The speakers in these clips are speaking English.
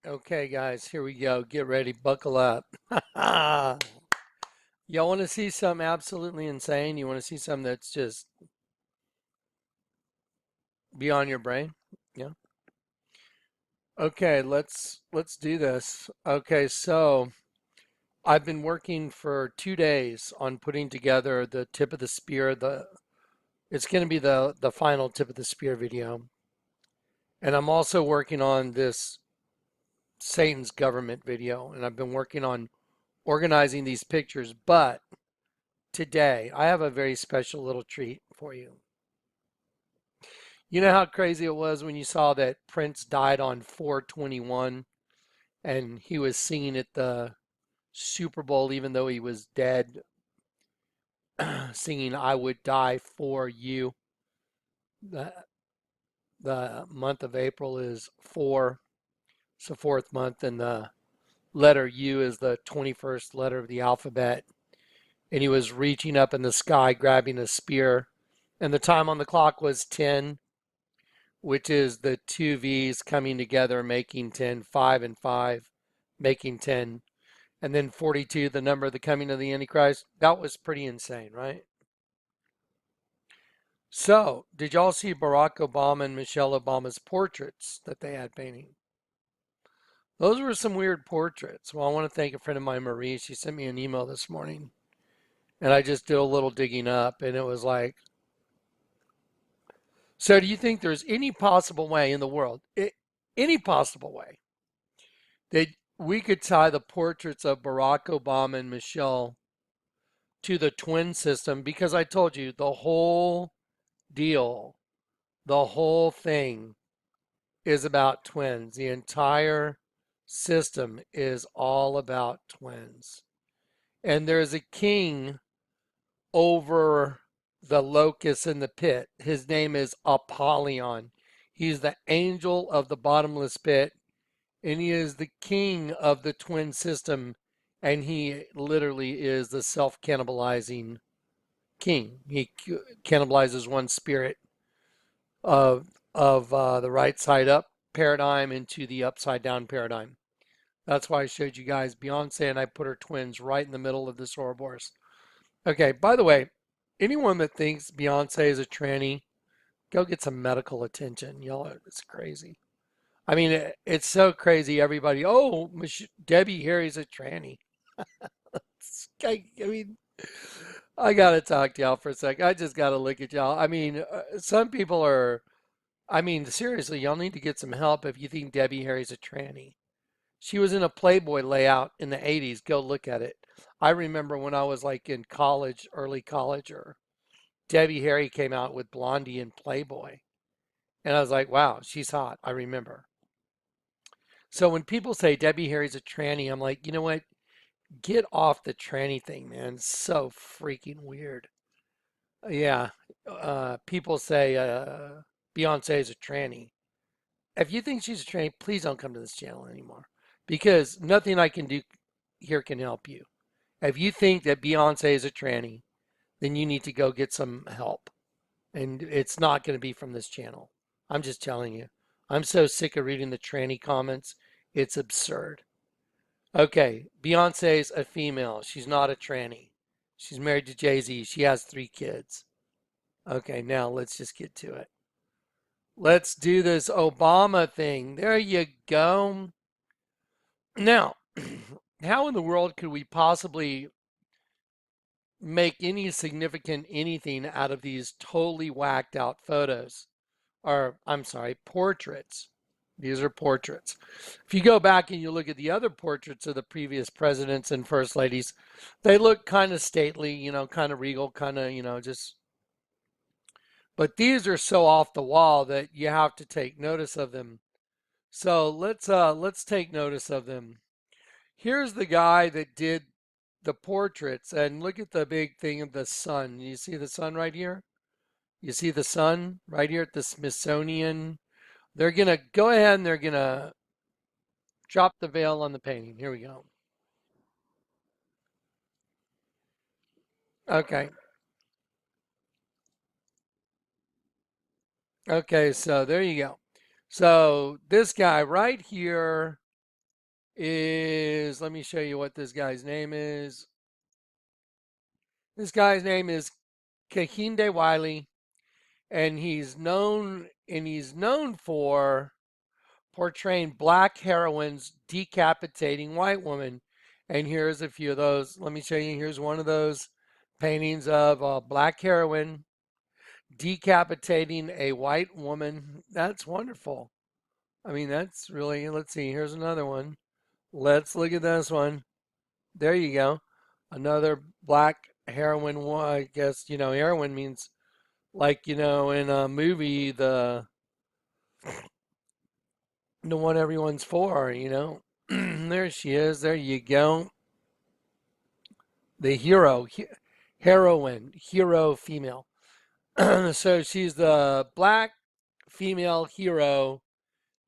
Okay, guys, here we go. Get ready, buckle up. Y'all want to see something absolutely insane? You want to see something that's just beyond your brain? Yeah. Okay, let's do this. Okay, so I've been working for 2 days on putting together the tip of the spear. It's going to be the final tip of the spear video, and I'm also working on this Satan's government video, and I've been working on organizing these pictures, but today, I have a very special little treat for you. You know how crazy it was when you saw that Prince died on 4/21 and he was singing at the Super Bowl even though he was dead, singing I Would Die for You. The, the month of April is 4, it's the fourth month, and the letter U is the 21st letter of the alphabet. And he was reaching up in the sky grabbing a spear, and the time on the clock was 10, which is the two V's coming together, making 10, 5 and 5, making 10, and then 42, the number of the coming of the Antichrist. That was pretty insane, right? So, did y'all see Barack Obama and Michelle Obama's portraits that they had painting? Those were some weird portraits. Well, I want to thank a friend of mine, Marie. She sent me an email this morning, and I just did a little digging up, and it was like, so do you think there's any possible way in the world, any possible way, that we could tie the portraits of Barack Obama and Michelle to the twin system? Because I told you the whole deal, the whole thing is about twins. The entire system is all about twins. And there's a king over the locust in the pit. His name is Apollyon. He's the angel of the bottomless pit, and he is the king of the twin system, and he literally is the self-cannibalizing king. He cannibalizes one spirit of the right side up paradigm into the upside down paradigm. That's why I showed you guys Beyonce, and I put her twins right in the middle of this Ouroboros. Okay, by the way, anyone that thinks Beyonce is a tranny, go get some medical attention. Y'all, it's crazy. I mean, it's so crazy. Everybody, oh, Debbie Harry's a tranny. I mean, I gotta talk to y'all for a sec. I just gotta look at y'all. I mean, some people are. I mean, seriously, y'all need to get some help if you think Debbie Harry's a tranny. She was in a Playboy layout in the 80s. Go look at it. I remember when I was like in college, early college, or Debbie Harry came out with Blondie in Playboy. And I was like, wow, she's hot. I remember. So when people say Debbie Harry's a tranny, I'm like, you know what? Get off the tranny thing, man. It's so freaking weird. Yeah. People say Beyonce is a tranny. If you think she's a tranny, please don't come to this channel anymore because nothing I can do here can help you. If you think that Beyonce is a tranny, then you need to go get some help. And it's not going to be from this channel. I'm just telling you. I'm so sick of reading the tranny comments. It's absurd. Okay, Beyonce's a female. She's not a tranny. She's married to Jay-Z. She has 3 kids. Okay, now let's just get to it. Let's do this Obama thing. There you go. Now, how in the world could we possibly make any significant anything out of these totally whacked out photos? Or, I'm sorry, portraits. These are portraits. If you go back and you look at the other portraits of the previous presidents and first ladies, they look kind of stately, kind of regal, kind of, just. But these are so off the wall that you have to take notice of them. So let's take notice of them. Here's the guy that did the portraits, and look at the big thing of the sun. You see the sun right here? You see the sun right here at the Smithsonian. They're gonna go ahead and they're gonna drop the veil on the painting. Here we go. Okay. Okay, so there you go. So this guy right here. is, let me show you what this guy's name is. This guy's name is Kehinde Wiley, and he's known for portraying black heroines decapitating white women. And here's a few of those. Let me show you. Here's one of those paintings of a black heroine decapitating a white woman. That's wonderful. I mean, that's really, let's see. Here's another one. Let's look at this one. There you go. Another black heroine. Well, I guess, heroine means like, in a movie, the one everyone's for. There she is. There you go. The heroine, hero female. So she's the black female hero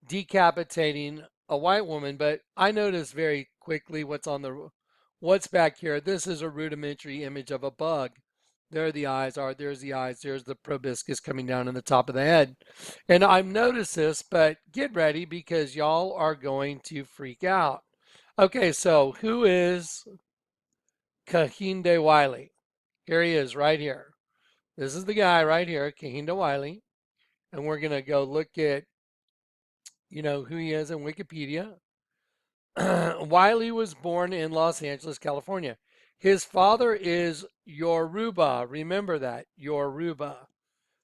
decapitating a white woman. But I noticed very quickly what's back here. This is a rudimentary image of a bug. There the eyes are. There's the eyes. There's the proboscis coming down in the top of the head. And I've noticed this, but get ready because y'all are going to freak out. Okay, so who is Kehinde Wiley? Here he is right here. This is the guy right here, Kehinde Wiley. And we're going to go look at, who he is in Wikipedia. Wiley was born in Los Angeles, California. His father is Yoruba. Remember that, Yoruba,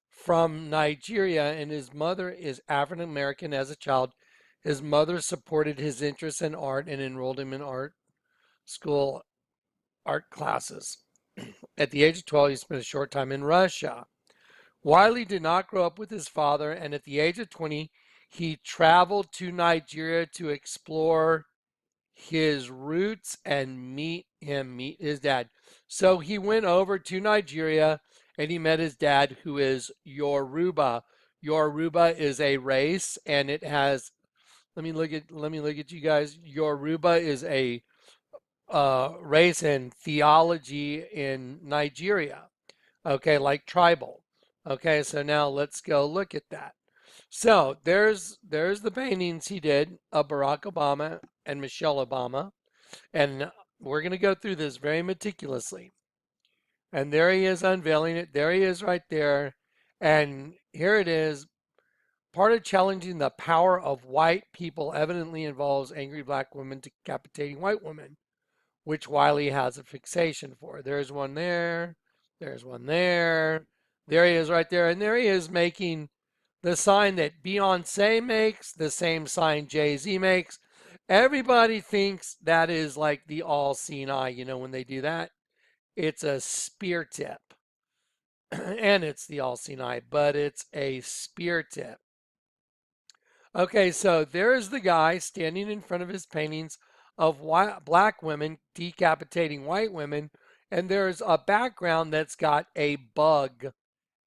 from Nigeria, and his mother is African American. As a child, his mother supported his interest in art and enrolled him in school art classes. At the age of 12, he spent a short time in Russia. Wiley did not grow up with his father, and at the age of 20, he traveled to Nigeria to explore his roots and meet his dad. So he went over to Nigeria and he met his dad, who is Yoruba. Yoruba is a race, and it has. Let me look at you guys. Yoruba is a race and theology in Nigeria. Okay, like tribal. Okay, so now let's go look at that. So there's the paintings he did of Barack Obama and Michelle Obama, and we're going to go through this very meticulously. And there he is unveiling it. There he is right there. And here it is. Part of challenging the power of white people evidently involves angry black women decapitating white women, which Wiley has a fixation for. There's one there. There's one there. There he is right there. And there he is making the sign that Beyonce makes, the same sign Jay-Z makes. Everybody thinks that is like the all-seeing eye, when they do that. It's a spear tip. And it's the all-seeing eye, but it's a spear tip. Okay, so there's the guy standing in front of his paintings of black women decapitating white women, and there's a background that's got a bug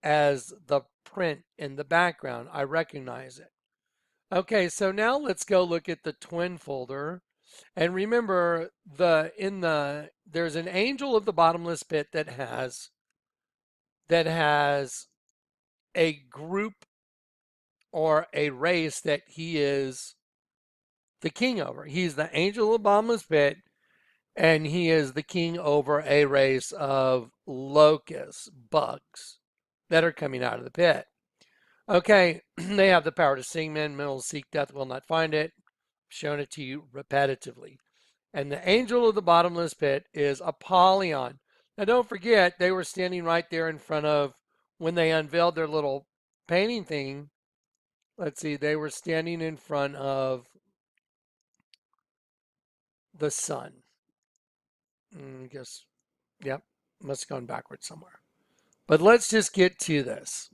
as the print in the background. I recognize it. Okay, so now let's go look at the twin folder. And remember there's an angel of the bottomless pit that has a group or a race that he is the king over. He's the angel of the bottomless pit, and he is the king over a race of locusts, bugs that are coming out of the pit. Okay, they have the power to sing, men will seek death, will not find it. I've shown it to you repetitively. And the angel of the bottomless pit is Apollyon. Now don't forget, they were standing right there in front of, when they unveiled their little painting thing, let's see, they were standing in front of the sun. I guess, yep, must have gone backwards somewhere. But let's just get to this.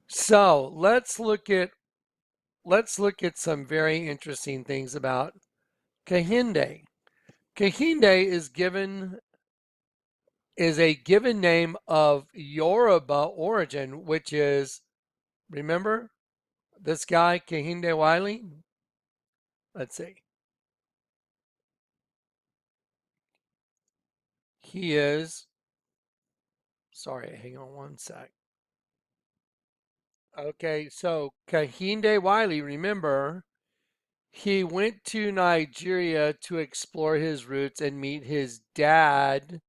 So let's look at some very interesting things about Kehinde. Kehinde is a given name of Yoruba origin, which is, remember this guy Kehinde Wiley? Let's see. He is, sorry, hang on one sec. Okay, so Kehinde Wiley, remember, He went to Nigeria to explore his roots and meet his dad.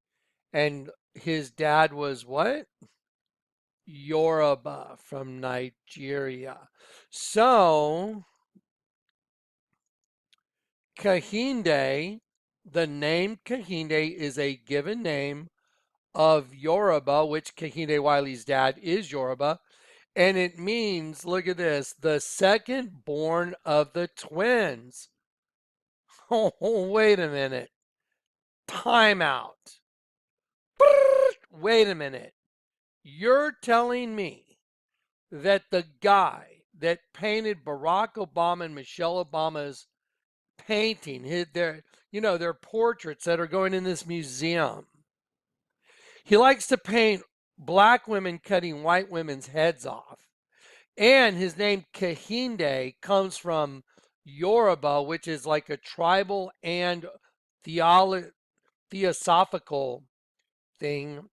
And his dad was what? Yoruba from Nigeria. So, Kahinde, the name Kahinde is a given name of Yoruba, which Kahinde Wiley's dad is Yoruba. And it means, look at this, the second born of the twins. Oh, wait a minute. Time out. Wait a minute. You're telling me that the guy that painted Barack Obama and Michelle Obama's painting, their portraits that are going in this museum, he likes to paint black women cutting white women's heads off. And his name Kahinde comes from Yoruba, which is like a tribal and theosophical thing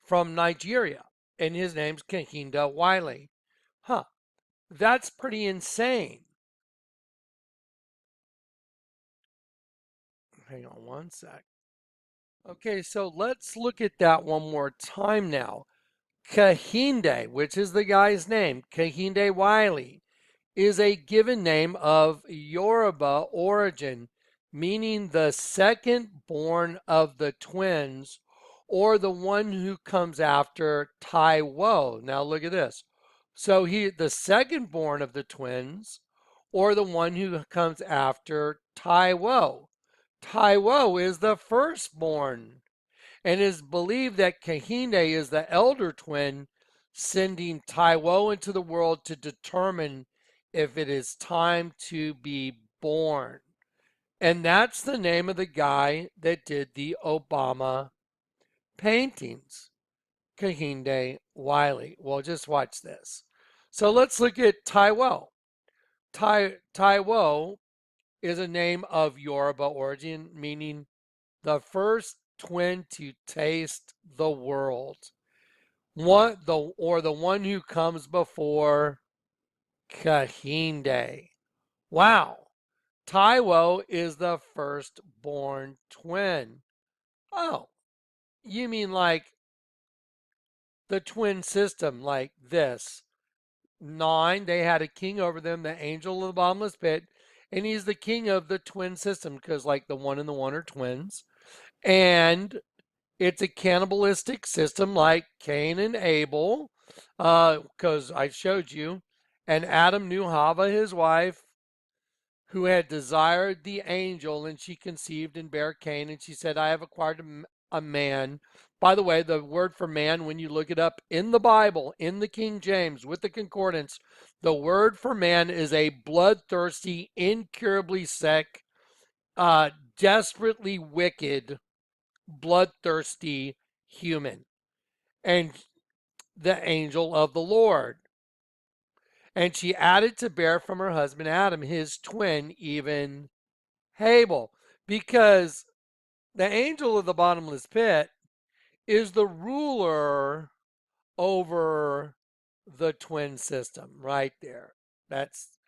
from Nigeria. And his name's Kahinde Wiley. Huh, that's pretty insane. Hang on one sec. Okay, so let's look at that one more time now. Kahinde, which is the guy's name, Kahinde Wiley, is a given name of Yoruba origin, meaning the second born of the twins or the one who comes after Taiwo. Now look at this. So the second born of the twins or the one who comes after Taiwo. Taiwo is the firstborn and it is believed that Kahinde is the elder twin sending Taiwo into the world to determine if it is time to be born. And that's the name of the guy that did the Obama paintings, Kahinde Wiley. Well, just watch this. So let's look at Taiwo. Taiwo is a name of Yoruba origin, meaning the first twin to taste the world. The one who comes before Kahinde. Wow. Taiwo is the firstborn twin. Oh, you mean like the twin system, like this. Nine, they had a king over them, the angel of the bottomless pit, and he's the king of the twin system because, like, the one and the one are twins. And it's a cannibalistic system like Cain and Abel, because I showed you. And Adam knew Hava, his wife, who had desired the angel, and she conceived and bare Cain, and she said, I have acquired a man. By the way, the word for man, when you look it up in the Bible, in the King James, with the concordance, the word for man is a bloodthirsty, incurably sick, desperately wicked, bloodthirsty human. And the angel of the Lord. And she added to bear from her husband Adam, his twin, even Habel, because the angel of the bottomless pit is the ruler over the twin system right there. That's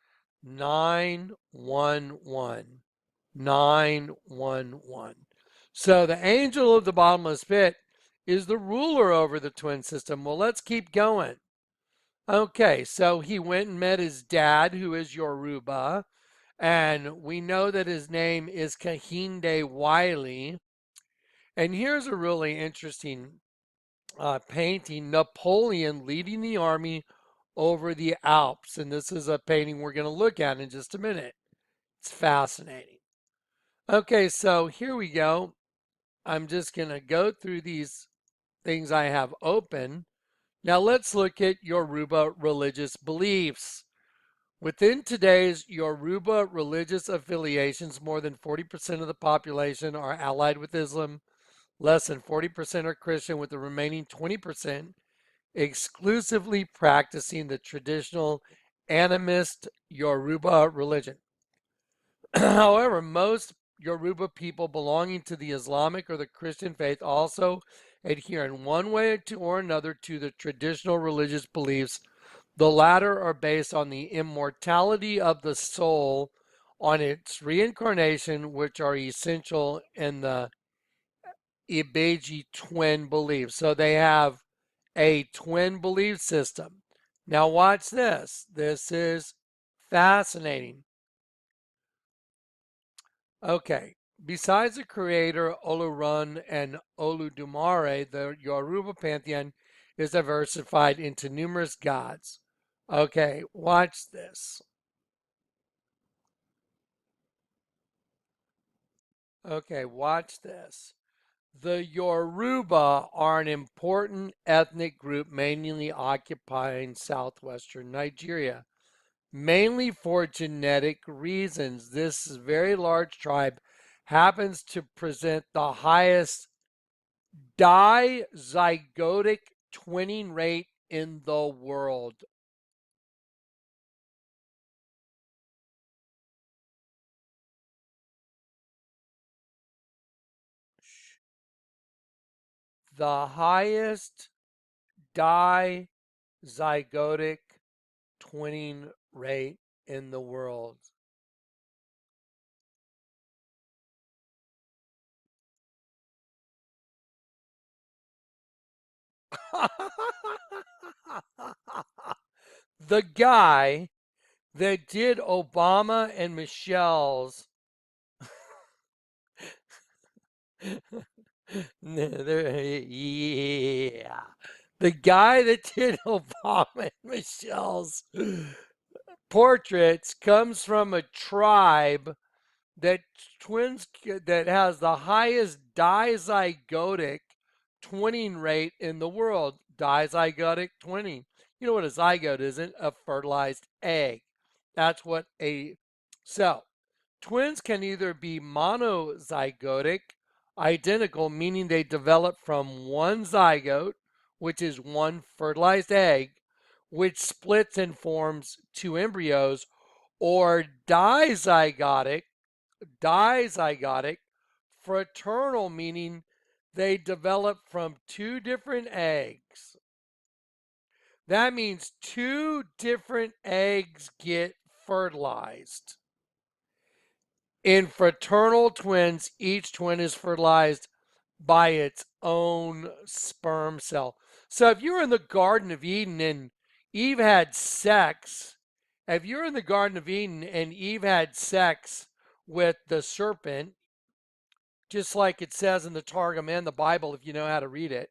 911. 911. So the angel of the bottomless pit is the ruler over the twin system. Well, let's keep going. Okay, so he went and met his dad, who is Yoruba, and we know that his name is Kahinde Wiley. And here's a really interesting painting, Napoleon leading the army over the Alps. And this is a painting we're going to look at in just a minute. It's fascinating. Okay, so here we go. I'm just going to go through these things I have open. Now let's look at Yoruba religious beliefs. Within today's Yoruba religious affiliations, more than 40% of the population are allied with Islam, less than 40% are Christian, with the remaining 20% exclusively practicing the traditional animist Yoruba religion. However, most Yoruba people belonging to the Islamic or the Christian faith also adhere in one way or another to the traditional religious beliefs The latter are based on the immortality of the soul, on its reincarnation, which are essential in the Ibeji twin belief. So they have a twin belief system. Now, watch this. This is fascinating. Okay. Besides the creator Olorun and Oludumare, the Yoruba pantheon is diversified into numerous gods. Okay, watch this. Okay, watch this. The Yoruba are an important ethnic group mainly occupying southwestern Nigeria, mainly for genetic reasons. This very large tribe happens to present the highest dizygotic twinning rate in the world. The highest dizygotic twinning rate in the world. The guy that did Obama and Michelle's yeah. The guy that did Obama and Michelle's portraits comes from a tribe that twins that has the highest dizygotic twinning rate in the world. Dizygotic twinning. You know what a zygote isn't? A fertilized egg. That's what a so twins can either be monozygotic, identical, meaning they develop from one zygote, which is one fertilized egg, which splits and forms two embryos, or dizygotic, fraternal, meaning they develop from two different eggs. That means two different eggs get fertilized. In fraternal twins, each twin is fertilized by its own sperm cell. So if you're in the Garden of Eden and Eve had sex, if you're in the Garden of Eden and Eve had sex with the serpent, just like it says in the Targum and the Bible, if you know how to read it,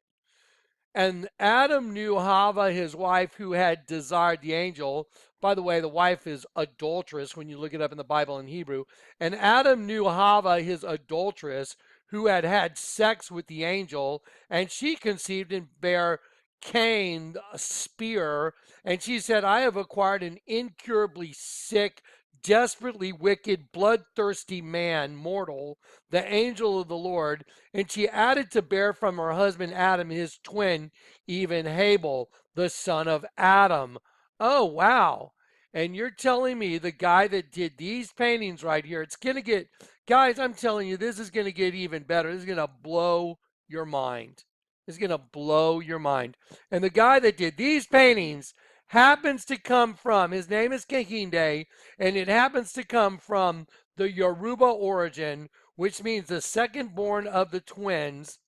and Adam knew Hava, his wife, who had desired the angel. By the way, the wife is adulteress when you look it up in the Bible in Hebrew. And Adam knew Hava, his adulteress, who had had sex with the angel, and she conceived and bare Cain, a spear. And she said, I have acquired an incurably sick, desperately wicked, bloodthirsty man, mortal, the angel of the Lord. And she added to bear from her husband Adam his twin, even Habel, the son of Adam. Oh, wow. And you're telling me the guy that did these paintings right here, it's going to get, guys, I'm telling you, this is going to get even better. This is going to blow your mind. This is going to blow your mind. And the guy that did these paintings happens to come from, his name is Kehinde, and it happens to come from the Yoruba origin, which means the second born of the twins,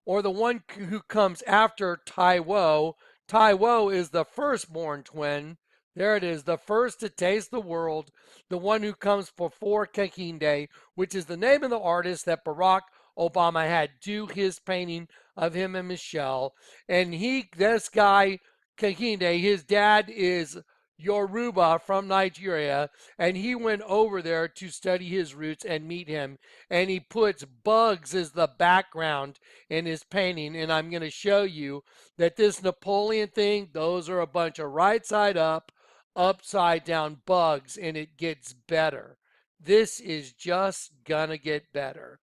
or the one who comes after Taiwo. Taiwo is the firstborn twin. There it is, the first to taste the world, the one who comes before Kehinde, which is the name of the artist that Barack Obama had do his painting of him and Michelle. And this guy, Kehinde, his dad is Yoruba from Nigeria, and he went over there to study his roots and meet him. And he puts bugs as the background in his painting. And I'm going to show you that this Napoleon thing, those are a bunch of right side up, upside down bugs, and it gets better. This is just going to get better.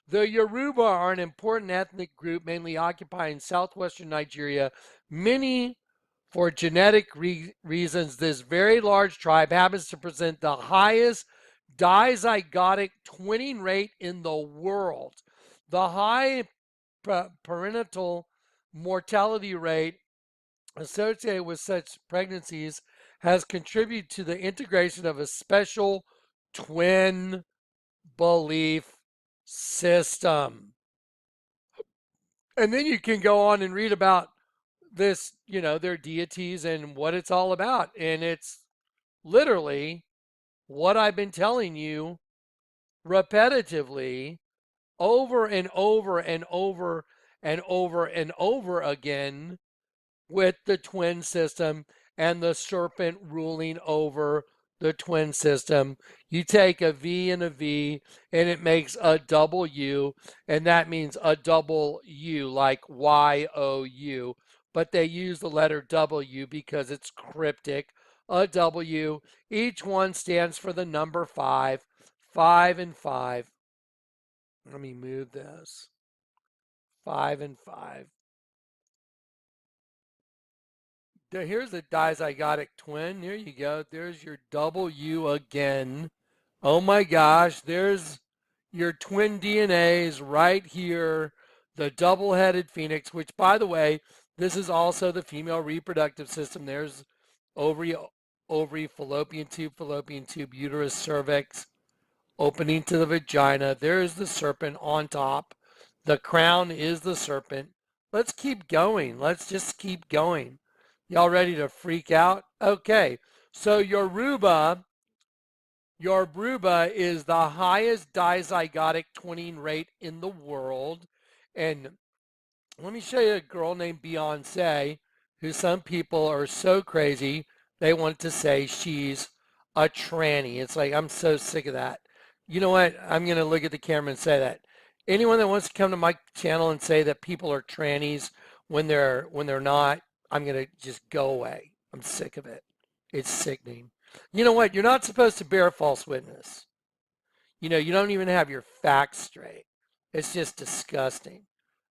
The Yoruba are an important ethnic group mainly occupying southwestern Nigeria. Many for genetic reasons, this very large tribe happens to present the highest dizygotic twinning rate in the world. The high perinatal mortality rate associated with such pregnancies has contributed to the integration of a special twin belief system. And then you can go on and read about this, their deities and what it's all about. And it's literally what I've been telling you repetitively over and over and over and over and over again with the twin system and the serpent ruling over the twin system. You take a V and a V and it makes a double U, and that means a double U, like YOU. But they use the letter W because it's cryptic. A W. Each one stands for the number 5. 5 and 5. Let me move this. 5 and 5. Here's the dizygotic twin. There you go. There's your double U again. Oh my gosh. There's your twin DNAs right here. The double-headed phoenix, which, by the way, this is also the female reproductive system. There's ovary, fallopian tube, uterus, cervix, opening to the vagina. There's the serpent on top. The crown is the serpent. Let's keep going. Let's just keep going. Y'all ready to freak out? Okay. So your Bruba is the highest dizygotic twinning rate in the world. And let me show you a girl named Beyonce, who some people are so crazy they want to say she's a tranny. It's like, I'm so sick of that. You know what? I'm going to look at the camera and say that. Anyone that wants to come to my channel and say that people are trannies when they're not, I'm going to just go away. I'm sick of it. It's sickening. You know what? You're not supposed to bear false witness. You don't even have your facts straight. It's just disgusting.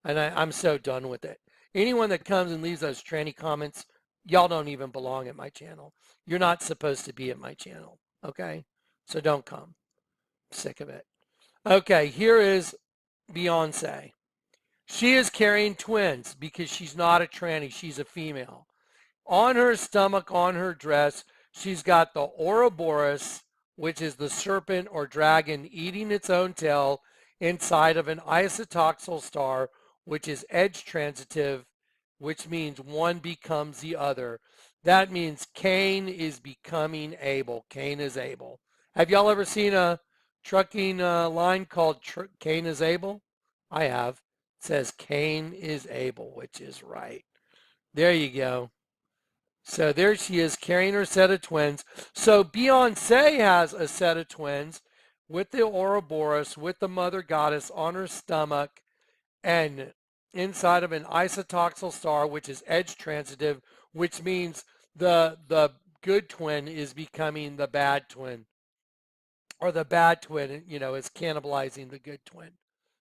And I'm so done with it. Anyone that comes and leaves those tranny comments, y'all don't even belong at my channel. You're not supposed to be at my channel. Okay? So don't come. I'm sick of it. Okay, here is Beyonce. She is carrying twins because she's not a tranny. She's a female. On her stomach, on her dress, she's got the Ouroboros, which is the serpent or dragon eating its own tail inside of an isotoxal star, which is edge transitive, which means one becomes the other. That means Cain is becoming Abel. Cain is Abel. Have y'all ever seen a trucking line called Cain is Abel? I have. It says Cain is Abel, which is right. There you go. So there she is carrying her set of twins. So Beyonce has a set of twins with the Ouroboros, with the mother goddess on her stomach and inside of an isotoxal star, which is edge transitive, which means the good twin is becoming the bad twin, or the bad twin, is cannibalizing the good twin.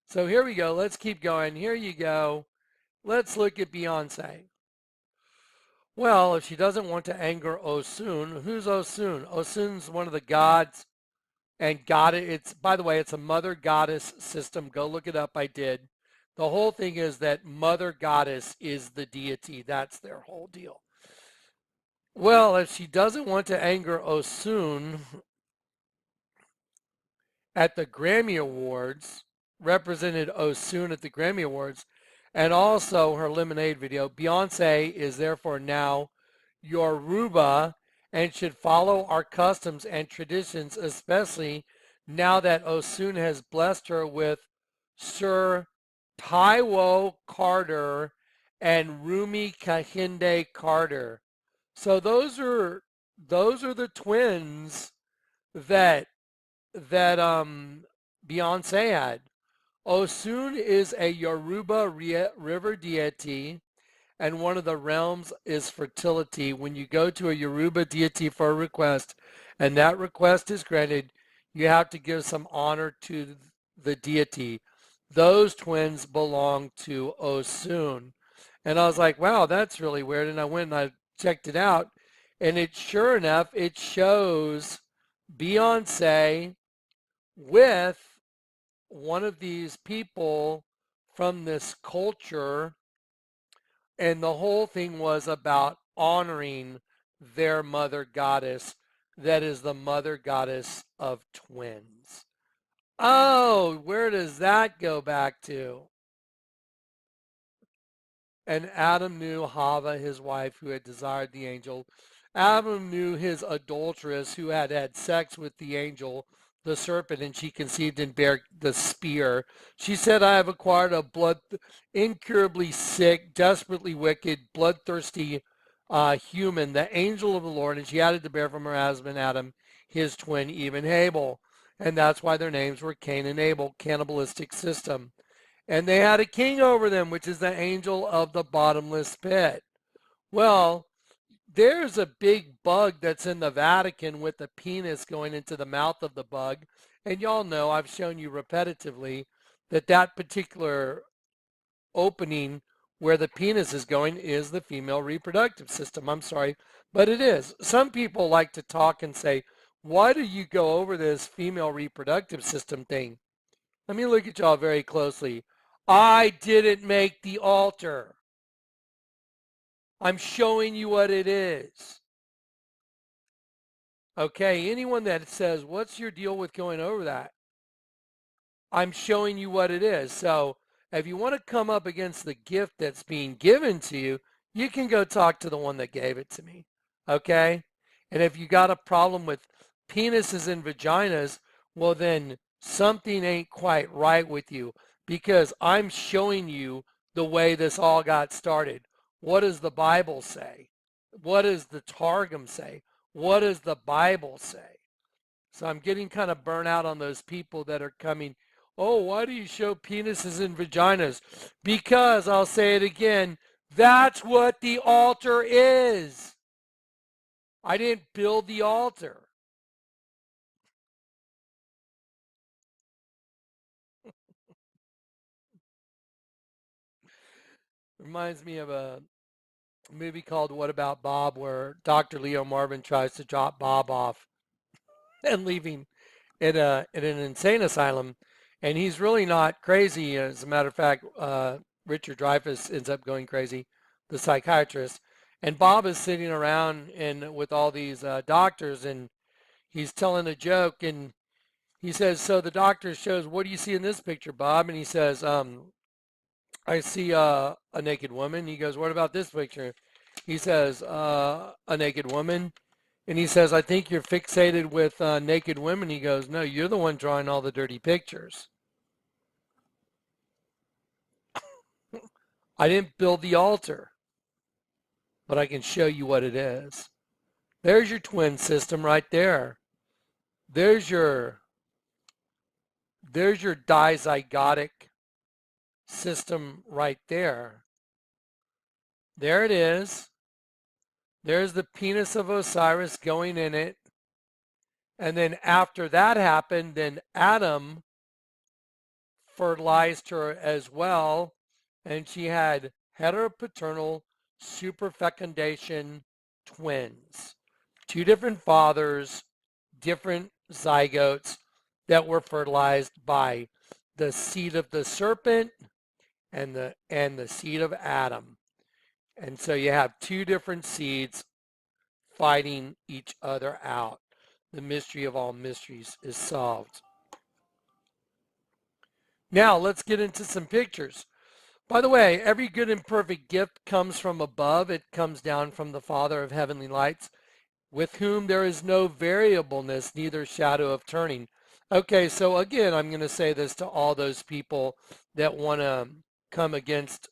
So here we go. Let's keep going. Here you go. Let's look at Beyonce. Well, if she doesn't want to anger Osun, who's Osun? Osun's one of the gods and it's, by the way, it's a mother goddess system. Go look it up. I did. The whole thing is that mother goddess is the deity. That's their whole deal. Well, if she doesn't want to anger Osun at the Grammy Awards, represented Osun at the Grammy Awards, and also her Lemonade video, Beyonce is therefore now Yoruba and should follow our customs and traditions, especially now that Osun has blessed her with Sir Taiwo Carter and Rumi Kahinde Carter. So those are the twins that Beyonce had. Osun is a Yoruba river deity, and one of the realms is fertility. When you go to a Yoruba deity for a request, and that request is granted, you have to give some honor to the deity. Those twins belong to Osun. And I was like, wow, that's really weird. And I went and I checked it out, and sure enough, it shows Beyonce with one of these people from this culture, And the whole thing was about honoring their mother goddess, that is the mother goddess of twins. Oh, where does that go back to? And Adam knew Hava, his wife, who had desired the angel. Adam knew his adulteress, who had had sex with the angel, the serpent, and she conceived and bare the spear. She said, I have acquired a incurably sick, desperately wicked, bloodthirsty human, the angel of the Lord. And she added to bear from her husband Adam, his twin, even Abel. And that's why their names were Cain and Abel, cannibalistic system. And they had a king over them, which is the angel of the bottomless pit. Well, there's a big bug that's in the Vatican with the penis going into the mouth of the bug. And y'all know, I've shown you repetitively, that that particular opening where the penis is going is the female reproductive system. I'm sorry, but it is. Some people like to talk and say, why do you go over this female reproductive system thing? Let me look at y'all very closely. I didn't make the altar. I'm showing you what it is. Okay, anyone that says, what's your deal with going over that? I'm showing you what it is. So if you want to come up against the gift that's being given to you, you can go talk to the one that gave it to me. Okay? And if you got a problem with penises and vaginas, well, then something ain't quite right with you, because I'm showing you the way this all got started. What does the Bible say? What does the Targum say? What does the Bible say? So I'm getting kind of burnt out on those people that are coming, oh, why do you show penises and vaginas? Because, I'll say it again, that's what the altar is. I didn't build the altar. Reminds me of a movie called What About Bob, where Dr. Leo Marvin tries to drop Bob off and leave him in an insane asylum. And he's really not crazy. As a matter of fact, Richard Dreyfuss ends up going crazy, the psychiatrist. And Bob is sitting around and with all these doctors, and he's telling a joke. And he says, so the doctor shows, what do you see in this picture, Bob? And he says, I see a naked woman. He goes, what about this picture? He says, a naked woman. And he says, I think you're fixated with naked women. He goes, no, you're the one drawing all the dirty pictures. I didn't build the altar, but I can show you what it is. There's your twin system right there. There's your dizygotic system right there. There it is. There's the penis of Osiris going in it. And then after that happened, then Adam fertilized her as well, and she had heteropaternal superfecundation twins. Two different fathers, different zygotes that were fertilized by the seed of the serpent and the seed of Adam. And so you have two different seeds fighting each other out. The mystery of all mysteries is solved. Now let's get into some pictures. By the way, every good and perfect gift comes from above. It comes down from the Father of heavenly lights, with whom there is no variableness, neither shadow of turning. Okay, so again, I'm going to say this to all those people that want to come against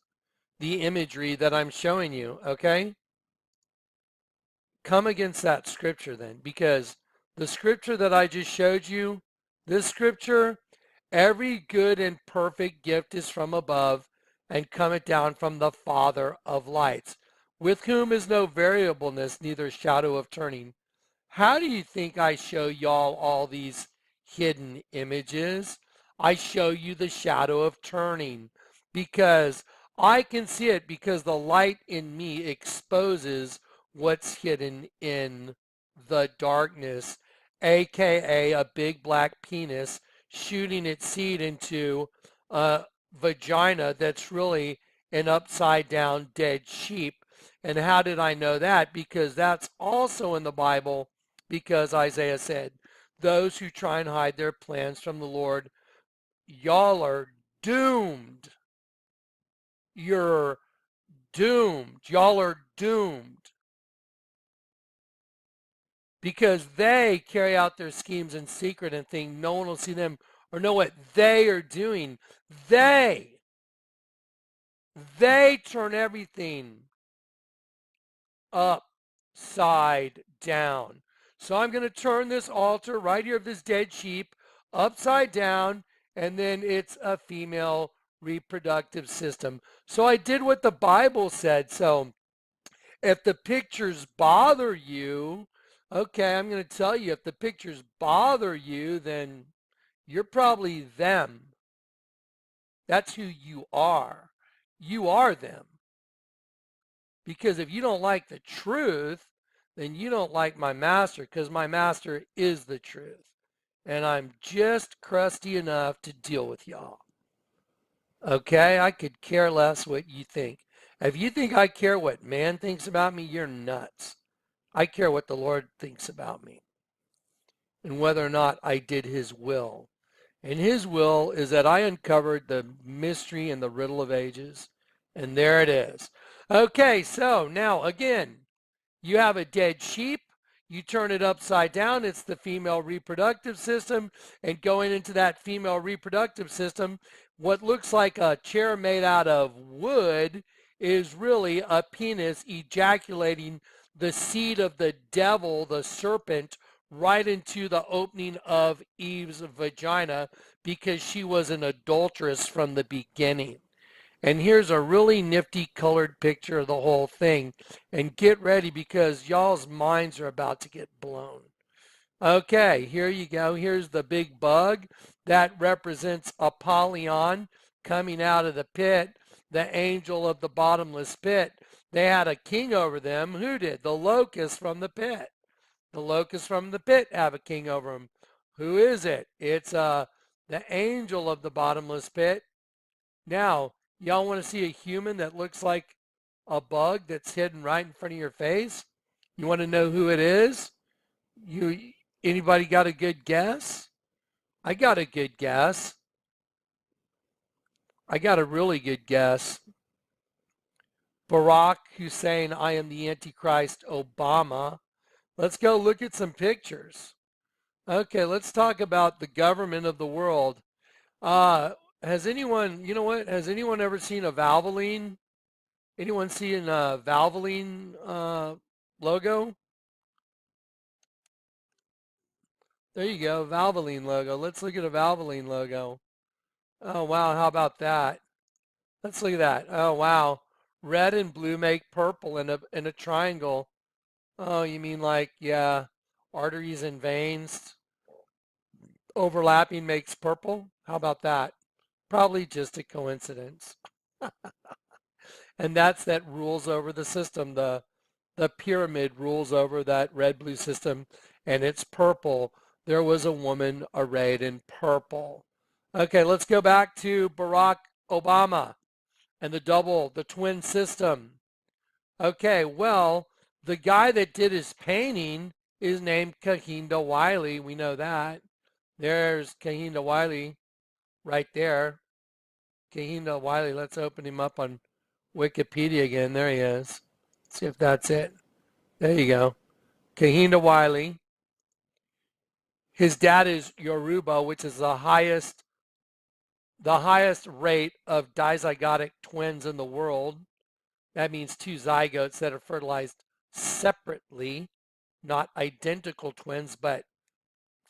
the imagery that I'm showing you, okay? Come against that scripture then, because the scripture that I just showed you, this scripture, every good and perfect gift is from above and cometh down from the Father of lights, with whom is no variableness, neither shadow of turning. How do you think I show y'all all these hidden images? I show you the shadow of turning because I can see it, because the light in me exposes what's hidden in the darkness, aka a big black penis shooting its seed into a vagina that's really an upside down dead sheep. And how did I know that? Because that's also in the Bible, because Isaiah said, those who try and hide their plans from the Lord, y'all are doomed. You're doomed. Y'all are doomed. Because they carry out their schemes in secret and think no one will see them or know what they are doing. They turn everything upside down. So I'm going to turn this altar right here of this dead sheep upside down, and then it's a female reproductive system. So I did what the Bible said. So if the pictures bother you, okay, I'm going to tell you, if the pictures bother you, then you're probably them. That's who you are. You are them. Because if you don't like the truth, then you don't like my master, because my master is the truth. And I'm just crusty enough to deal with y'all. Okay? I could care less what you think. If you think I care what man thinks about me, you're nuts. I care what the Lord thinks about me and whether or not I did his will. And his will is that I uncovered the mystery and the riddle of ages. And there it is. Okay, so now again, you have a dead sheep. You turn it upside down. It's the female reproductive system. And going into that female reproductive system, what looks like a chair made out of wood is really a penis ejaculating the seed of the devil, the serpent, right into the opening of Eve's vagina, because she was an adulteress from the beginning. And here's a really nifty colored picture of the whole thing. And get ready, because y'all's minds are about to get blown. Okay, here you go. Here's the big bug. That represents Apollyon coming out of the pit, the angel of the bottomless pit. They had a king over them. Who did? The locusts from the pit. The locusts from the pit have a king over them. Who is it? It's the angel of the bottomless pit. Now, y'all want to see a human that looks like a bug that's hidden right in front of your face? You want to know who it is? You Anybody got a good guess? I got a good guess. I got a really good guess. Barack Hussein, I am the Antichrist, Obama. Let's go look at some pictures. Okay, let's talk about the government of the world. Has anyone, you know what? Has anyone ever seen a Valvoline? Anyone seen a Valvoline logo? There you go, Valvoline logo. Let's look at a Valvoline logo. Oh, wow, how about that? Let's look at that. Oh, wow. Red and blue make purple in a triangle. Oh, you mean like, yeah, arteries and veins overlapping makes purple? How about that? Probably just a coincidence. And that rules over the system. The pyramid rules over that red blue system, and it's purple. There was a woman arrayed in purple. Okay, let's go back to Barack Obama and the twin system. Okay, well, the guy that did his painting is named Kehinde Wiley. We know that. There's Kehinde Wiley right there. Kehinde Wiley, let's open him up on Wikipedia again. There he is. See if that's it. There you go. Kehinde Wiley. His dad is Yoruba, which is the highest rate of dizygotic twins in the world. That means two zygotes that are fertilized separately, not identical twins, but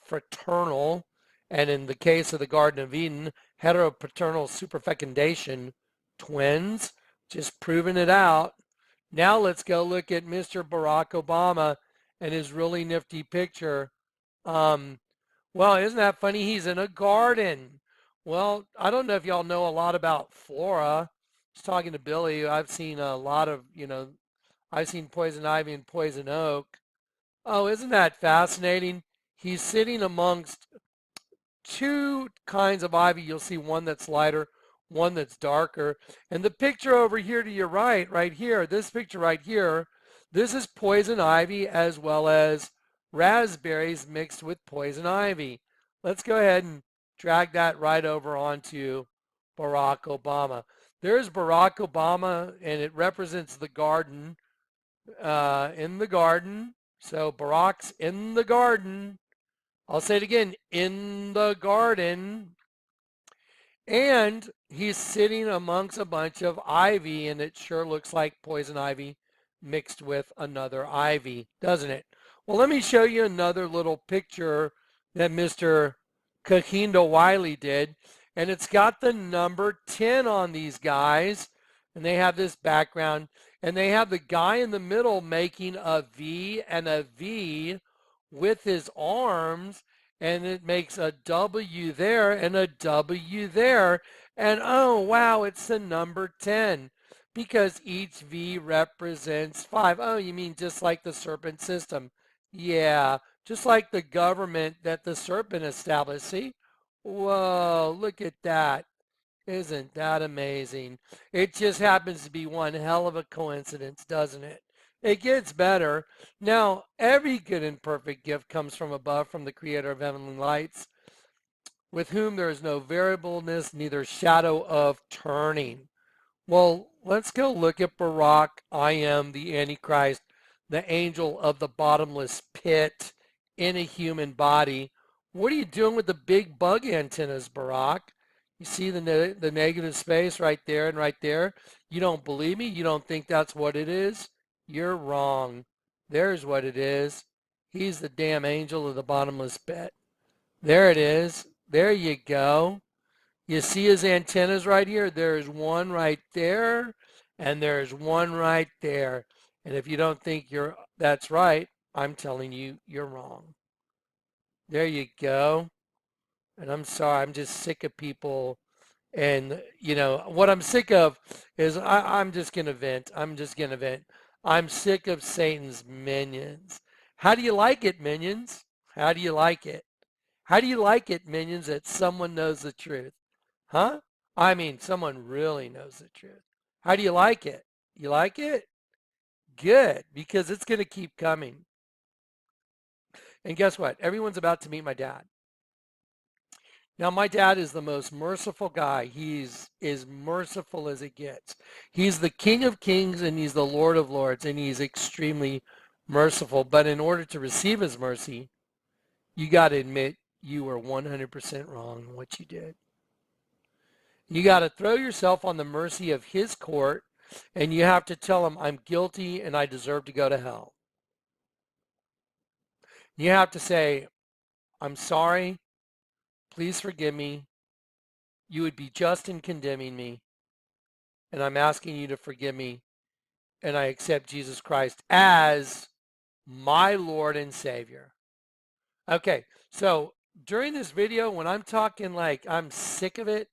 fraternal. And in the case of the Garden of Eden, heteropaternal superfecundation twins, just proving it out. Now let's go look at Mr. Barack Obama and his really nifty picture. Well, isn't that funny? He's in a garden. Well, I don't know if y'all know a lot about flora. I was talking to Billy. I've seen a lot of, I've seen poison ivy and poison oak. Oh, isn't that fascinating? He's sitting amongst two kinds of ivy. You'll see one that's lighter, one that's darker. And the picture over here to your right here, this picture right here, this is poison ivy as well as raspberries mixed with poison ivy. Let's go ahead and drag that right over onto Barack Obama. There's Barack Obama, and it represents the garden, in the garden. So Barack's in the garden. I'll say it again, in the garden. And he's sitting amongst a bunch of ivy, and it sure looks like poison ivy mixed with another ivy, doesn't it? Well, let me show you another little picture that Mr. Kahindo Wiley did, and it's got the number 10 on these guys, and they have this background, and they have the guy in the middle making a V and a V with his arms, and it makes a W there and a W there. And oh, wow, it's the number 10 because each V represents 5. Oh, you mean just like the serpent system? Yeah, just like the government that the serpent established. See? Whoa, look at that. Isn't that amazing? It just happens to be one hell of a coincidence, doesn't it? It gets better. Now, every good and perfect gift comes from above, from the creator of heavenly lights, with whom there is no variableness, neither shadow of turning. Well, let's go look at Barack. I am the Antichrist, the angel of the bottomless pit in a human body. What are you doing with the big bug antennas, Barack? You see the negative space right there and right there? You don't believe me? You don't think that's what it is? You're wrong. There's what it is. He's the damn angel of the bottomless pit. There it is. There you go. You see his antennas right here? There's one right there, and there's one right there. And if you don't think that's right, I'm telling you, you're wrong. There you go. And I'm sorry, I'm just sick of people. And, what I'm sick of is I'm just going to vent. I'm just going to vent. I'm sick of Satan's minions. How do you like it, minions? How do you like it? How do you like it, minions, that someone knows the truth? Huh? I mean, someone really knows the truth. How do you like it? You like it? Good, because it's going to keep coming. And guess what? Everyone's about to meet my dad. Now, my dad is the most merciful guy. He's as merciful as it gets. He's the King of Kings and he's the Lord of Lords, and he's extremely merciful. But in order to receive his mercy, you got to admit you were 100% wrong in what you did. You got to throw yourself on the mercy of his court, and you have to tell him, I'm guilty and I deserve to go to hell. You have to say, I'm sorry. Please forgive me. You would be just in condemning me, and I'm asking you to forgive me, and I accept Jesus Christ as my Lord and Savior. Okay, so during this video, when I'm talking like I'm sick of it,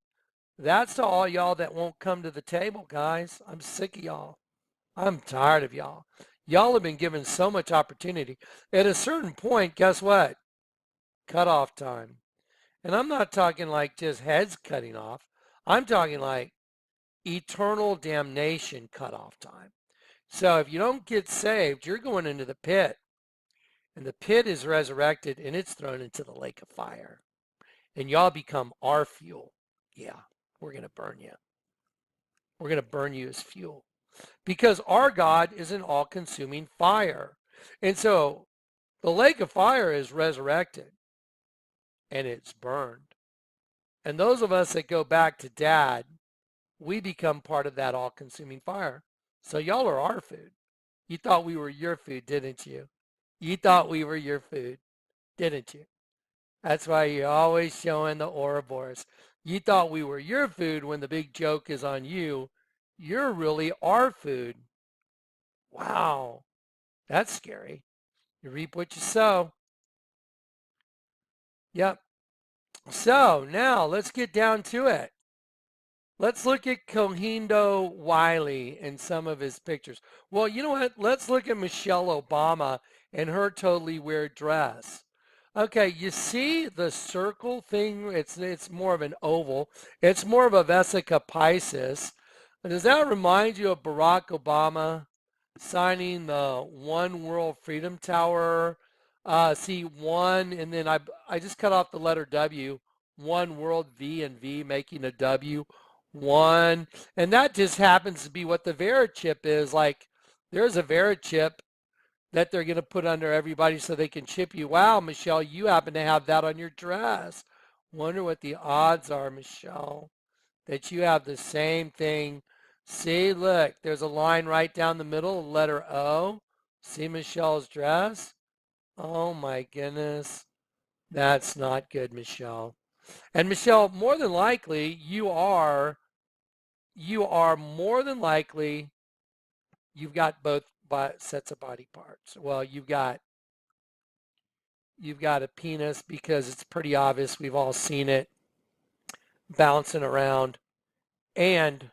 that's to all y'all that won't come to the table, guys. I'm sick of y'all. I'm tired of y'all. Y'all have been given so much opportunity. At a certain point, guess what? Cutoff time. And I'm not talking like just heads cutting off. I'm talking like eternal damnation cutoff time. So if you don't get saved, you're going into the pit. And the pit is resurrected and it's thrown into the lake of fire. And y'all become our fuel. Yeah, we're going to burn you. We're going to burn you as fuel. Because our God is an all-consuming fire. And so the lake of fire is resurrected and it's burned. And those of us that go back to Dad, we become part of that all-consuming fire. So y'all are our food. You thought we were your food, didn't you? You thought we were your food, didn't you? That's why you're always showing the Ouroboros. You thought we were your food when the big joke is on you. You're really our food. Wow, that's scary. You reap what you sow. Yep. So now let's get down to it. Let's look at Kahindo Wiley and some of his pictures. Well, you know what? Let's look at Michelle Obama and her totally weird dress. Okay, you see the circle thing? It's more of an oval. It's more of a vesica piscis. Does that remind you of Barack Obama signing the One World Freedom Tower? See one, and then I just cut off the letter W. One World V and V making a W. One, and that just happens to be what the Vera chip is. Like there's a Vera chip that they're going to put under everybody so they can chip you. Wow, Michelle, you happen to have that on your dress. Wonder what the odds are, Michelle, that you have the same thing. See, look, there's a line right down the middle, letter O. See Michelle's dress? Oh my goodness. That's not good, Michelle. And Michelle, more than likely, you are more than likely, you've got both sets of body parts. Well, you've got a penis because it's pretty obvious. We've all seen it bouncing around, and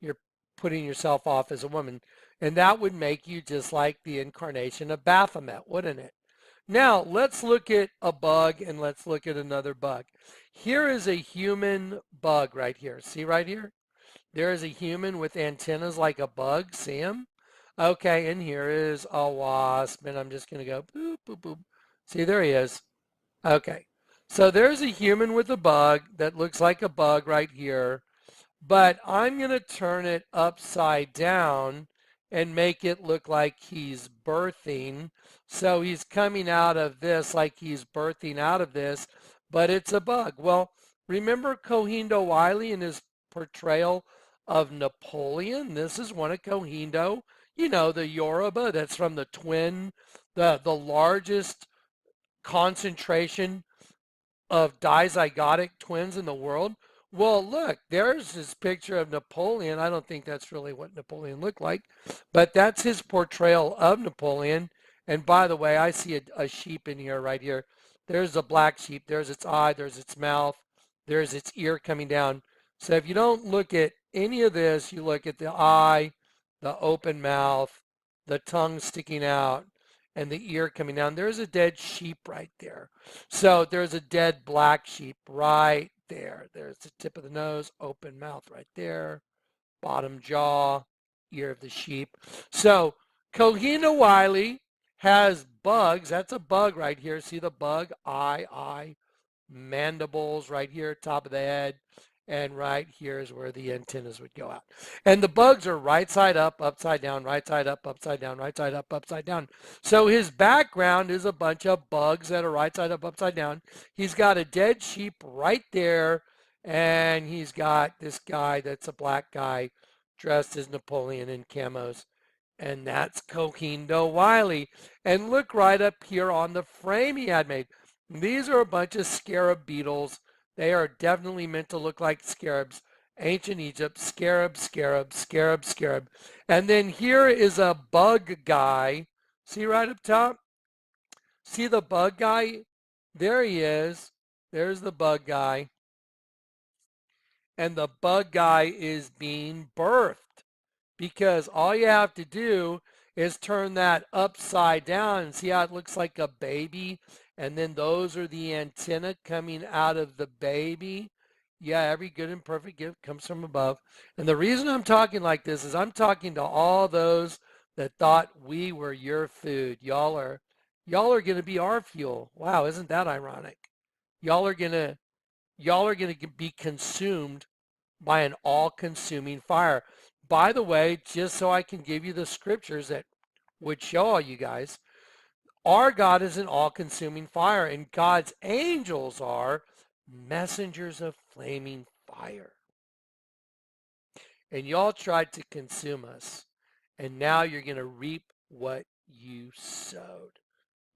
you're putting yourself off as a woman. And that would make you just like the incarnation of Baphomet, wouldn't it? Now, let's look at a bug and let's look at another bug. Here is a human bug right here. See right here? There is a human with antennas like a bug. See him? Okay, and here is a wasp, and I'm just going to go boop, boop, boop. See, there he is. Okay, so there's a human with a bug that looks like a bug right here, but I'm going to turn it upside down and make it look like he's birthing. So he's coming out of this like he's birthing out of this, but it's a bug. Well, remember Cohindo Wiley and his portrayal of Napoleon? This is one of Cohindo, the Yoruba that's from the twin, the largest concentration of dizygotic twins in the world. Well, look, there's this picture of Napoleon. I don't think that's really what Napoleon looked like, but that's his portrayal of Napoleon. And by the way, I see a sheep in here right here. There's a black sheep. There's its eye. There's its mouth. There's its ear coming down. So if you don't look at any of this, you look at the eye, the open mouth, the tongue sticking out, and the ear coming down. There's a dead sheep right there. So there's a dead black sheep right there. There's the tip of the nose, open mouth right there, bottom jaw, ear of the sheep. So Cohina Wiley has bugs. That's a bug right here. See the bug? Eye, mandibles right here, top of the head. And right here is where the antennas would go out. And the bugs are right side up, upside down, right side up, upside down, right side up, upside down. So his background is a bunch of bugs that are right side up, upside down. He's got a dead sheep right there. And he's got this guy that's a black guy dressed as Napoleon in camos. And that's Cohindo Wiley. And look right up here on the frame he had made. These are a bunch of scarab beetles. They are definitely meant to look like scarabs. Ancient Egypt, scarab, scarab, scarab, scarab. And then here is a bug guy. See right up top? See the bug guy? There he is. There's the bug guy. And the bug guy is being birthed, because all you have to do is turn that upside down and see how it looks like a baby, and then those are the antenna coming out of the baby. Yeah, every good and perfect gift comes from above. And the reason I'm talking like this is I'm talking to all those that thought we were your food. Y'all are going to be our fuel. Wow, isn't that ironic? Y'all are going to be consumed by an all-consuming fire. By the way, just so I can give you the scriptures that would show all you guys, our God is an all-consuming fire, and God's angels are messengers of flaming fire. And y'all tried to consume us, and now you're going to reap what you sowed.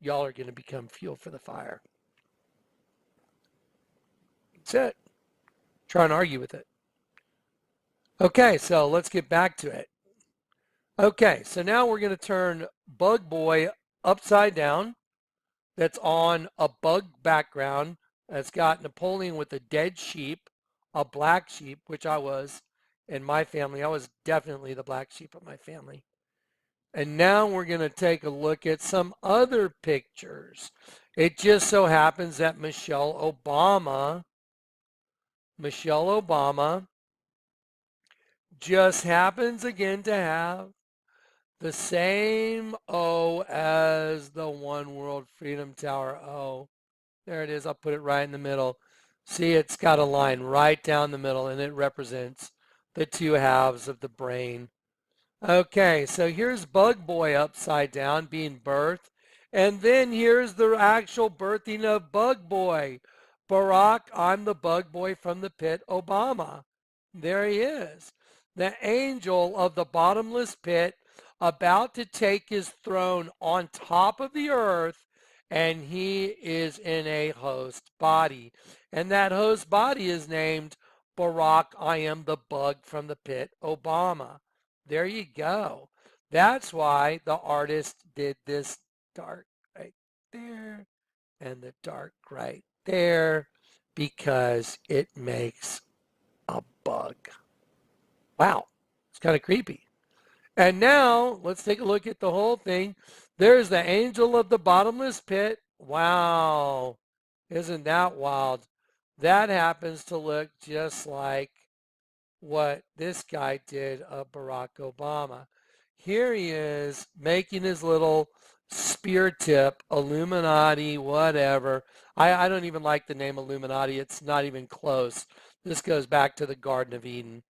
Y'all are going to become fuel for the fire. That's it. Try and argue with it. Okay, so let's get back to it. Okay, so now we're going to turn Bug Boy upside down. That's on a bug background. That's got Napoleon with a dead sheep, a black sheep, which I was in my family. I was definitely the black sheep of my family. And now we're going to take a look at some other pictures. It just so happens that Michelle Obama just happens again to have the same O as the One World Freedom Tower O. There it is. I'll put it right in the middle. See, it's got a line right down the middle, and it represents the two halves of the brain. Okay, so here's Bug Boy upside down being birthed. And then here's the actual birthing of Bug Boy. Barack, I'm the Bug Boy from the pit, Obama. There he is. The angel of the bottomless pit about to take his throne on top of the earth, and he is in a host body. And that host body is named Barack, I am the bug from the pit, Obama. There you go. That's why the artist did this dark right there and the dark right there, because it makes a bug. Wow, it's kind of creepy. And now let's take a look at the whole thing. There's the angel of the bottomless pit. Wow, isn't that wild? That happens to look just like what this guy did of Barack Obama. Here he is making his little spear tip, Illuminati, whatever. I don't even like the name Illuminati. It's not even close. This goes back to the Garden of Eden.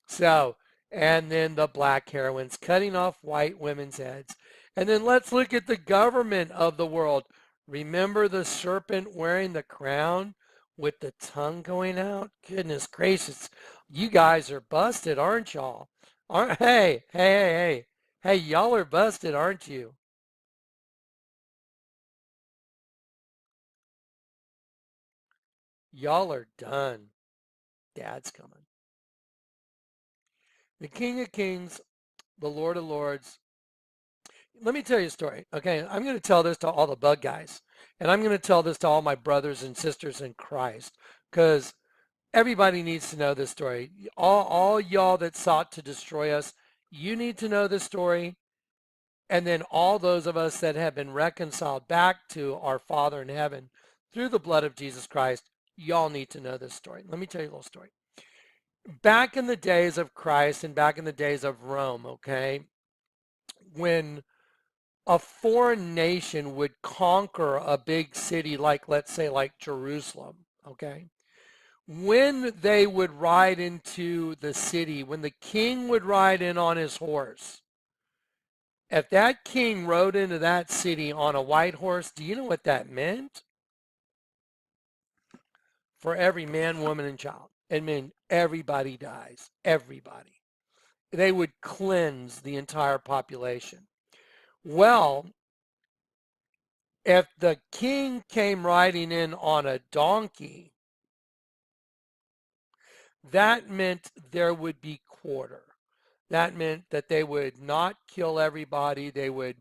So, and then the black heroines cutting off white women's heads. And then let's look at the government of the world. Remember the serpent wearing the crown with the tongue going out? Goodness gracious. You guys are busted, aren't y'all? Hey, y'all are busted, aren't you? Y'all are done. Dad's coming. The King of Kings, the Lord of Lords. Let me tell you a story. Okay, I'm going to tell this to all the bug guys, and I'm going to tell this to all my brothers and sisters in Christ, because everybody needs to know this story. All y'all that sought to destroy us, you need to know this story. And then all those of us that have been reconciled back to our Father in heaven through the blood of Jesus Christ, y'all need to know this story. Let me tell you a little story. Back in the days of Christ and back in the days of Rome, okay, when a foreign nation would conquer a big city like, let's say, like Jerusalem, okay, when they would ride into the city, when the king would ride in on his horse, if that king rode into that city on a white horse, do you know what that meant? For every man, woman, and child. It meant everybody dies. Everybody. They would cleanse the entire population. Well, if the king came riding in on a donkey, that meant there would be quarter. That meant that they would not kill everybody. They would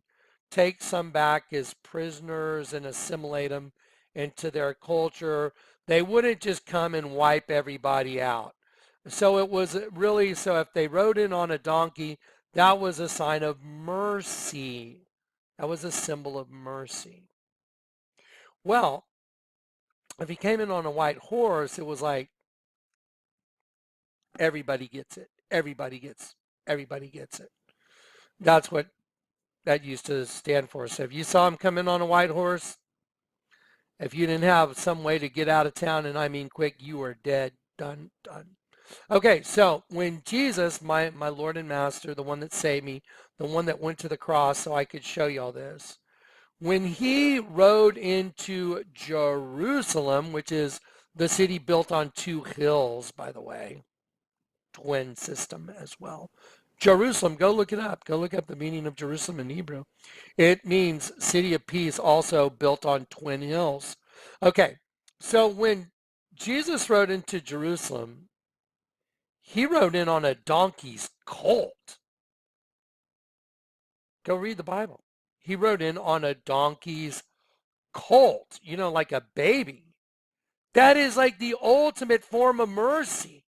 take some back as prisoners and assimilate them into their culture. They wouldn't just come and wipe everybody out. So it was really, so if they rode in on a donkey, that was a sign of mercy. That was a symbol of mercy. Well, if he came in on a white horse, it was like everybody gets it. Everybody gets it. That's what that used to stand for. So if you saw him come in on a white horse, if you didn't have some way to get out of town, and I mean quick, you were dead. Done, done. Okay, so when Jesus, my Lord and Master, the one that saved me, the one that went to the cross so I could show you all this, when he rode into Jerusalem, which is the city built on two hills, by the way, twin system as well. Jerusalem, go look it up. Go look up the meaning of Jerusalem in Hebrew. It means city of peace, also built on twin hills. Okay, so when Jesus rode into Jerusalem, he rode in on a donkey's colt. Go read the Bible. He rode in on a donkey's colt, like a baby. That is like the ultimate form of mercy.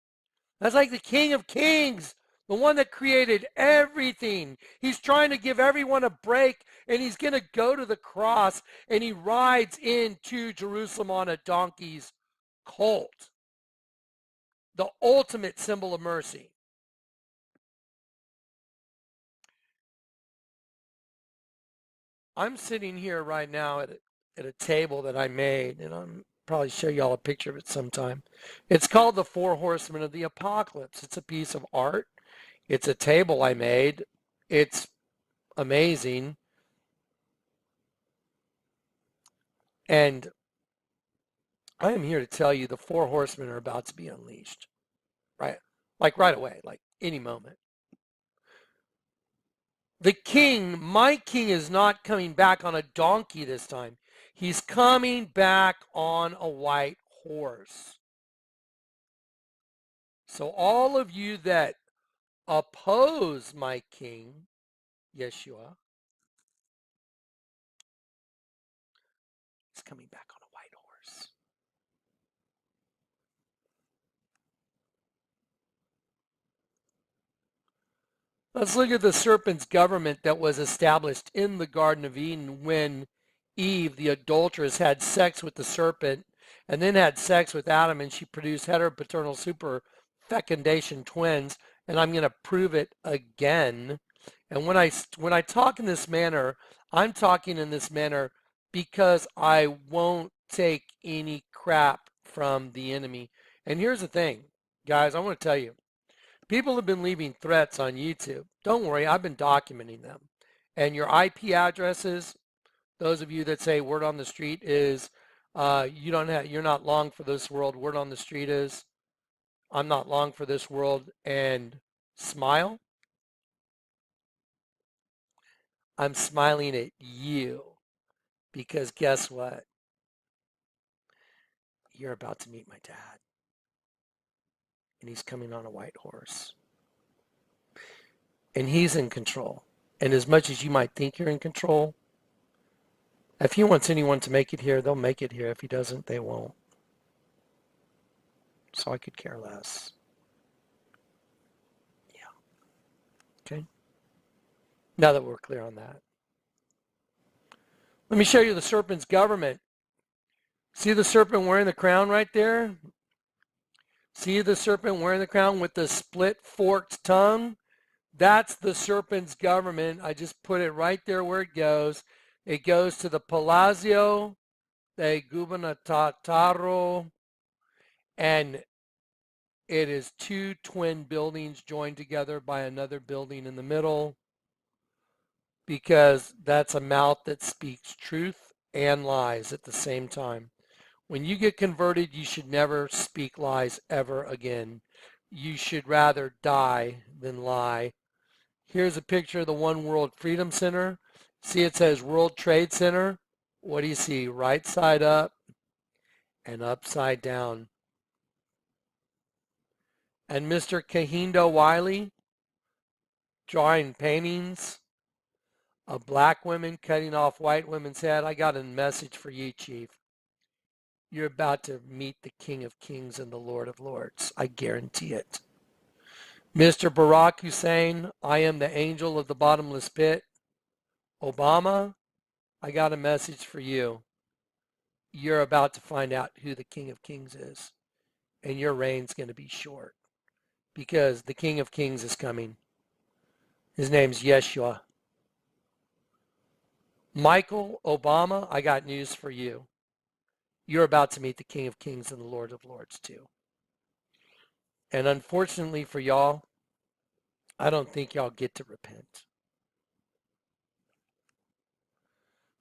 That's like the King of Kings the one that created everything. He's trying to give everyone a break, and he's going to go to the cross, and he rides into Jerusalem on a donkey's colt, the ultimate symbol of mercy. I'm sitting here right now at a table that I made, and I'm probably show you all a picture of it sometime. It's called the Four Horsemen of the Apocalypse. It's a piece of art. It's a table I made. It's amazing. And I am here to tell you the four horsemen are about to be unleashed. Right? Like right away, like any moment. The king, my king, is not coming back on a donkey this time. He's coming back on a white horse. So all of you that oppose my king, Yeshua, is coming back on a white horse. Let's look at the serpent's government that was established in the Garden of Eden when Eve, the adulteress, had sex with the serpent and then had sex with Adam, and she produced heteropaternal super fecundation twins. And I'm going to prove it again. And when I talk in this manner, I'm talking in this manner because I won't take any crap from the enemy. And here's the thing, guys, I want to tell you. People have been leaving threats on YouTube. Don't worry, I've been documenting them. And your IP addresses, those of you that say word on the street is you're not long for this world. Word on the street is I'm not long for this world, and smile. I'm smiling at you because guess what? You're about to meet my dad, and he's coming on a white horse, and he's in control. And as much as you might think you're in control, if he wants anyone to make it here, they'll make it here. If he doesn't, they won't. So I could care less. Yeah. Okay. Now that we're clear on that. Let me show you the serpent's government. See the serpent wearing the crown right there? See the serpent wearing the crown with the split forked tongue? That's the serpent's government. I just put it right there where it goes. It goes to the Palazzo de Gubernataro, and it is two twin buildings joined together by another building in the middle, because that's a mouth that speaks truth and lies at the same time. When you get converted, you should never speak lies ever again. You should rather die than lie. Here's a picture of the One World Freedom Center. See, it says World Trade Center. What do you see? Right side up and upside down. And Mr. Kahindo Wiley drawing paintings of black women cutting off white women's head. I got a message for you, Chief. You're about to meet the King of Kings and the Lord of Lords. I guarantee it. Mr. Barack Hussein, I am the angel of the bottomless pit. Obama, I got a message for you. You're about to find out who the King of Kings is. And your reign's going to be short. Because the King of Kings is coming. His name's Yeshua. Michael Obama, I got news for you. You're about to meet the King of Kings and the Lord of Lords too. And unfortunately for y'all, I don't think y'all get to repent.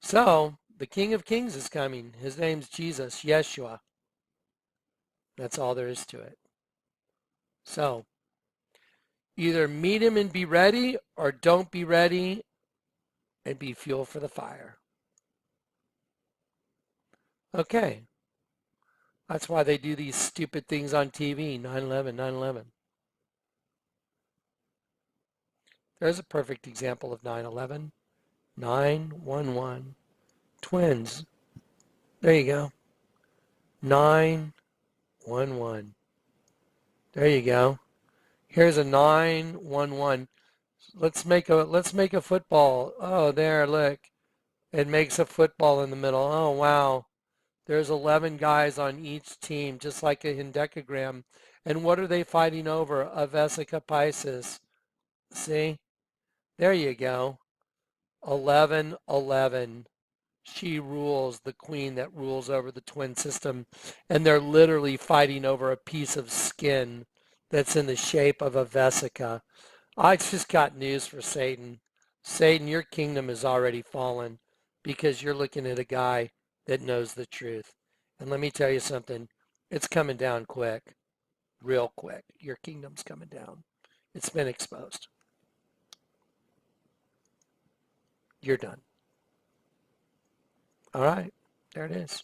So, the King of Kings is coming. His name's Jesus, Yeshua. That's all there is to it. So, either meet him and be ready, or don't be ready and be fuel for the fire. Okay. That's why they do these stupid things on TV, 9/11, 9/11. There's a perfect example of 9/11. 911. Twins. There you go. 911. There you go. Here's a 9-1-1. Let's make a football. Oh, there, look. It makes a football in the middle. Oh, wow. There's 11 guys on each team, just like a hendecagram. And what are they fighting over? A vesica piscis. See? There you go. 11-11. She rules, the queen that rules over the twin system. And they're literally fighting over a piece of skin that's in the shape of a vesica. I just got news for Satan. Satan, your kingdom is already fallen because you're looking at a guy that knows the truth. And let me tell you something, it's coming down quick, real quick. Your kingdom's coming down. It's been exposed. You're done. All right, there it is.